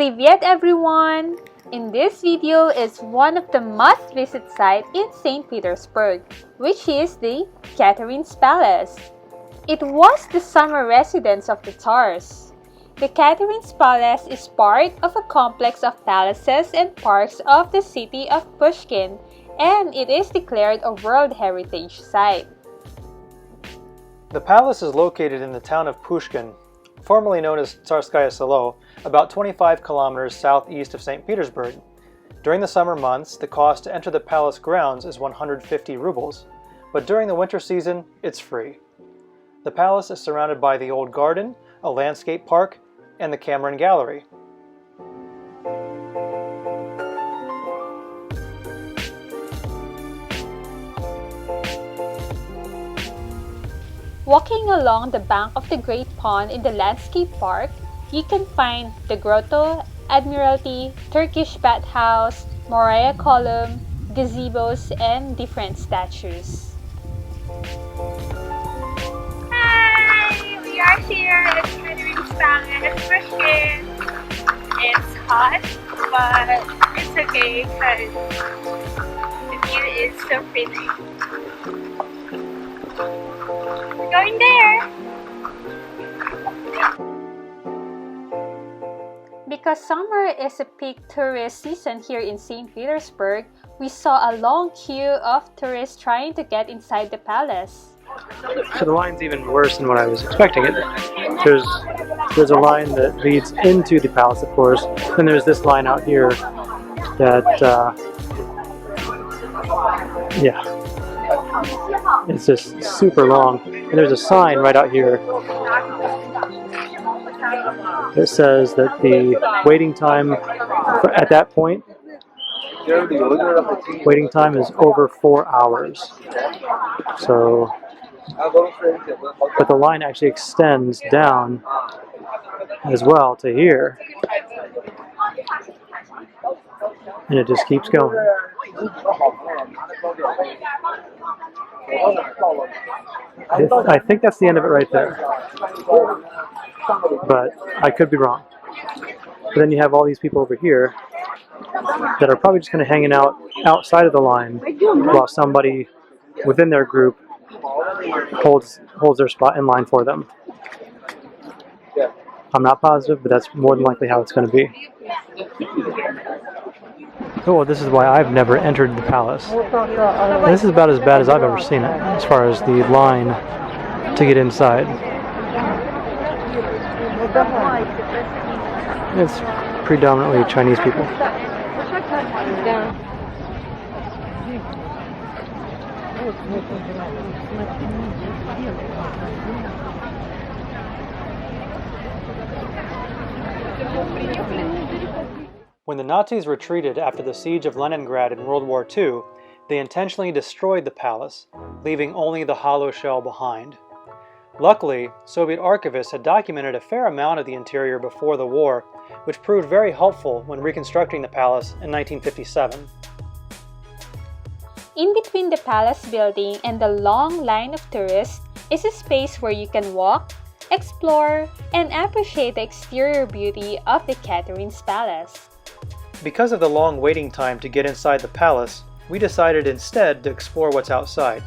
Привет everyone! In this video is one of the must-visit sites in St. Petersburg, which is the Catherine's Palace. It was the summer residence of the Tsars. The Catherine's Palace is part of a complex of palaces and parks of the city of Pushkin, and it is declared a World Heritage Site. The palace is located in the town of Pushkin, formerly known as Tsarskaya Selo, about 25 kilometers southeast of St. Petersburg. During the summer months, the cost to enter the palace grounds is 150 rubles, but during the winter season, it's free. The palace is surrounded by the Old Garden, a landscape park, and the Cameron Gallery. Walking along the bank of the Great Pond in the landscape park, you can find the Grotto, Admiralty, Turkish bathhouse, Moria column, gazebos, and different statues. Hi! We are here at Catherine's Palace, Pushkin. It's hot, but it's okay because the view is so pretty. We're going there! Because summer is a peak tourist season here in St. Petersburg, we saw a long queue of tourists trying to get inside the palace. So the line's even worse than what I was expecting it. There's a line that leads into the palace, of course, and there's this line out here that, it's just super long. And there's a sign right out here that says that the waiting time at that point, waiting time is over 4 hours. So, but the line actually extends down as well to here, and it just keeps going. I think that's the end of it right there, but I could be wrong. But then you have all these people over here that are probably just kind of hanging out outside of the line while somebody within their group holds their spot in line for them. I'm not positive, but that's more than likely how it's going to be. Oh, this is why I've never entered the palace. This is about as bad as I've ever seen it, as far as the line to get inside. It's predominantly Chinese people. When the Nazis retreated after the siege of Leningrad in World War II, they intentionally destroyed the palace, leaving only the hollow shell behind. Luckily, Soviet archivists had documented a fair amount of the interior before the war, which proved very helpful when reconstructing the palace in 1957. In between the palace building and the long line of tourists is a space where you can walk, explore, and appreciate the exterior beauty of the Catherine's Palace. Because of the long waiting time to get inside the palace, we decided instead to explore what's outside.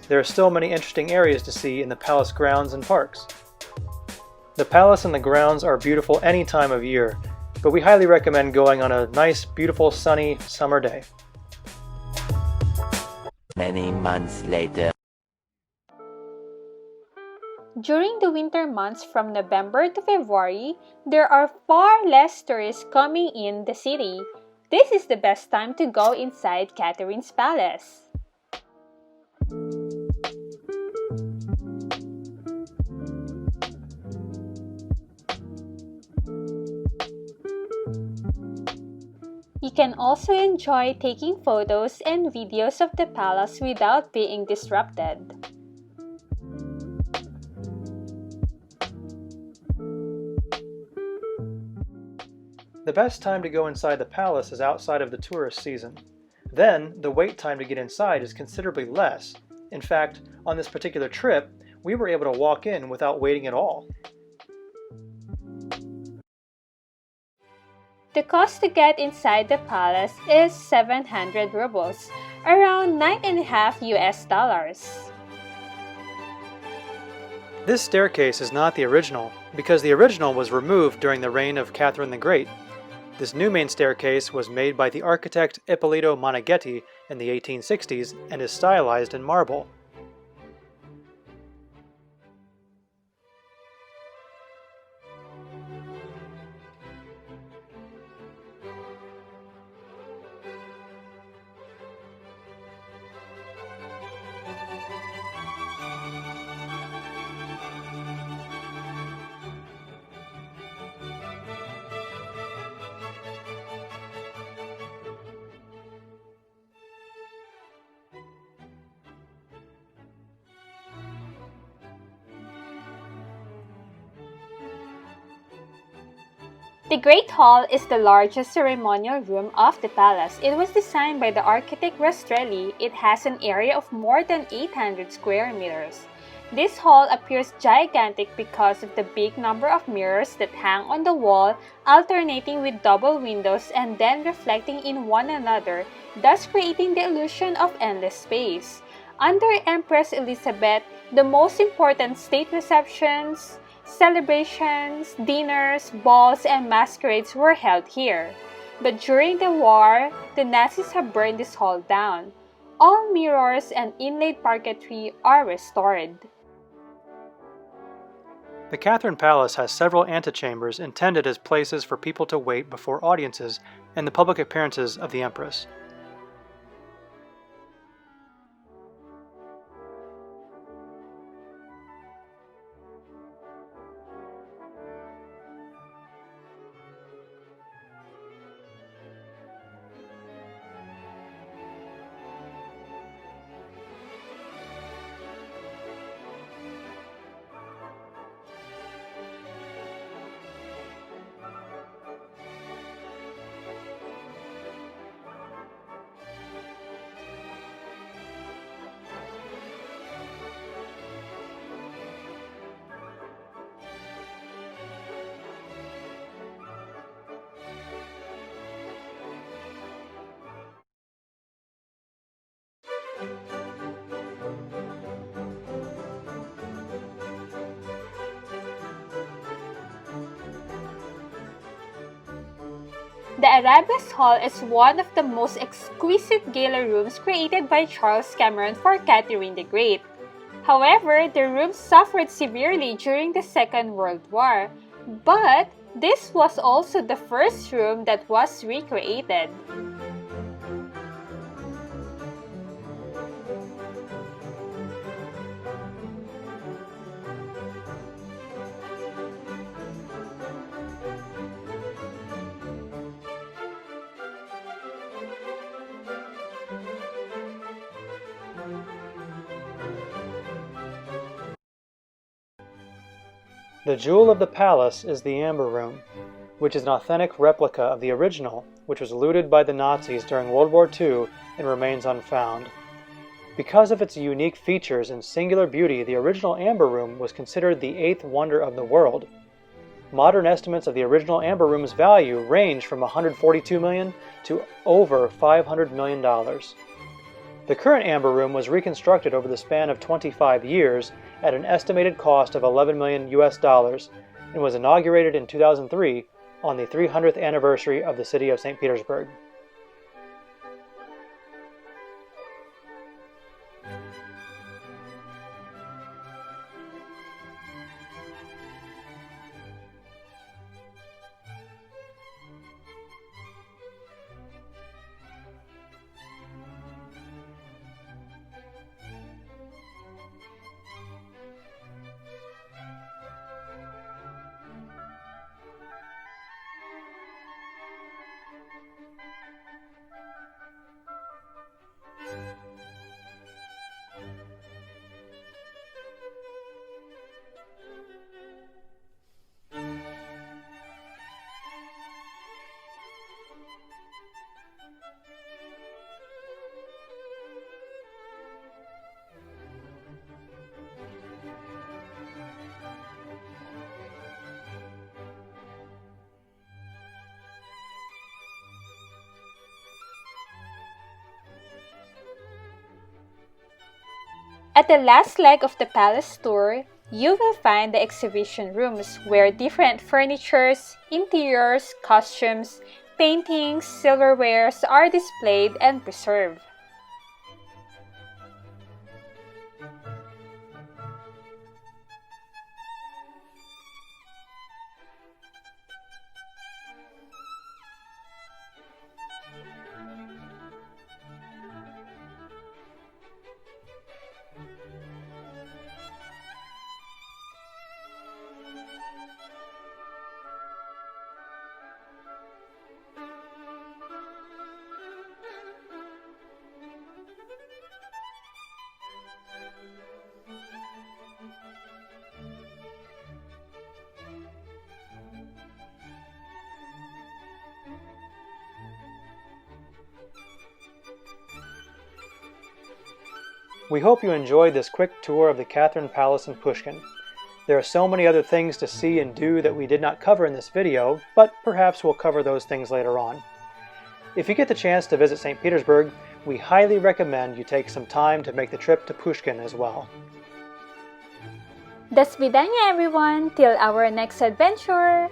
There are still many interesting areas to see in the palace grounds and parks. The palace and the grounds are beautiful any time of year, but we highly recommend going on a nice, beautiful, sunny summer day. Many months later. During the winter months from November to February, there are far less tourists coming in the city. This is the best time to go inside Catherine's Palace. You can also enjoy taking photos and videos of the palace without being disrupted. The best time to go inside the palace is outside of the tourist season. Then, the wait time to get inside is considerably less. In fact, on this particular trip, we were able to walk in without waiting at all. The cost to get inside the palace is 700 rubles, around $9.5 US. This staircase is not the original, because the original was removed during the reign of Catherine the Great. This new main staircase was made by the architect Ippolito Moneghetti in the 1860s and is stylized in marble. The Great Hall is the largest ceremonial room of the palace. It was designed by the architect Rastrelli. It has an area of more than 800 square meters. This hall appears gigantic because of the big number of mirrors that hang on the wall, alternating with double windows and then reflecting in one another, thus creating the illusion of endless space. Under Empress Elizabeth, the most important state receptions, celebrations, dinners, balls, and masquerades were held here. But during the war, the Nazis have burned this hall down. All mirrors and inlaid parquetry are restored. The Catherine Palace has several antechambers intended as places for people to wait before audiences and the public appearances of the Empress. The Arabes Hall is one of the most exquisite gala rooms created by Charles Cameron for Catherine the Great. However, the room suffered severely during the Second World War, but this was also the first room that was recreated. The jewel of the palace is the Amber Room, which is an authentic replica of the original, which was looted by the Nazis during World War II and remains unfound. Because of its unique features and singular beauty, the original Amber Room was considered the eighth wonder of the world. Modern estimates of the original Amber Room's value range from $142 million to over $500 million. The current Amber Room was reconstructed over the span of 25 years at an estimated cost of $11 million and was inaugurated in 2003 on the 300th anniversary of the city of St. Petersburg. At the last leg of the palace tour, you will find the exhibition rooms where different furnitures, interiors, costumes, paintings, silverwares are displayed and preserved. We hope you enjoyed this quick tour of the Catherine Palace in Pushkin. There are so many other things to see and do that we did not cover in this video, but perhaps we'll cover those things later on. If you get the chance to visit St. Petersburg, we highly recommend you take some time to make the trip to Pushkin as well. До свидания, everyone, till our next adventure!